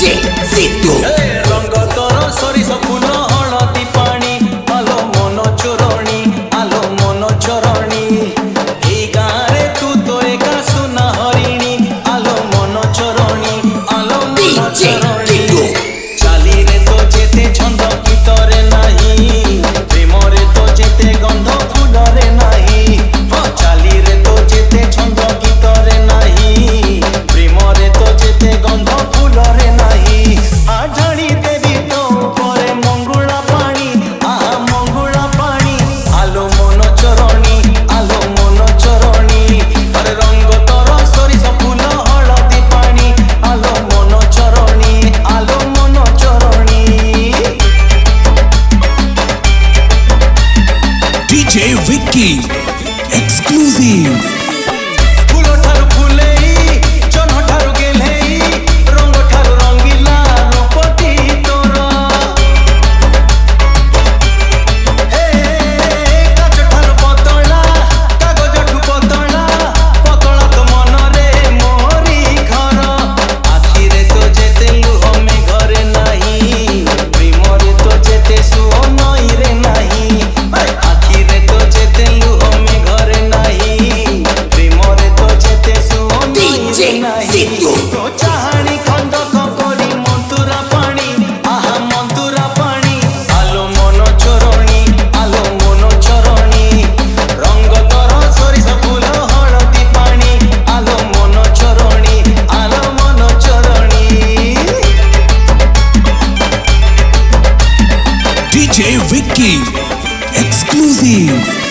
DJ Zito रंग तोर सरिस फूल हलदी पानी आलो मन चोरणी आलो मन चोरणी ए गारे तू तो एका सुना हरिणी आलो मन चोरणी आलो मन चोरणी चाली रे तो जेते छंद गीतरे नाही प्रेम रे तो जेते गंध फूल रे नाही चाली रे तो जेते छंद गीतरे नाही प्रेम रे तो जेते गंध फूल रे नाही आढाणी देवी तो परे मंगुला पानी आहा मंगुला पानी आलो मन चोरणी आलो मन चोरणी अरे रंग तोर सरिस फूल हलदी पानी आलो मन चोरणी आलो मन चोरणी DJ Vicky Exclusive फूल ठारू फुलेई जन्ह ठारू गेलेई रंग ठारू रंगीला रूपटी तोर हे काच ठारू पतला कागज ठू पतला पतला तो मन रे मोरी घर आखिरे तो जेते लुह में घरे नाही प्रेम रे तो जेते सुओ नई रे नाही आखिरे तो जेते लुह में घरे नाही प्रेम रे तो जेते सुओ नई रे नाही तो चाहाणी खंड करी मंतुरा पानी आहा मंतुरा पानी आलो मन चोरणी आलो मन चोरणी रंग तोर सरिस फूल हलदी पानी आलो मन चोरणी आलो मन चोरणी DJ Vicky Exclusive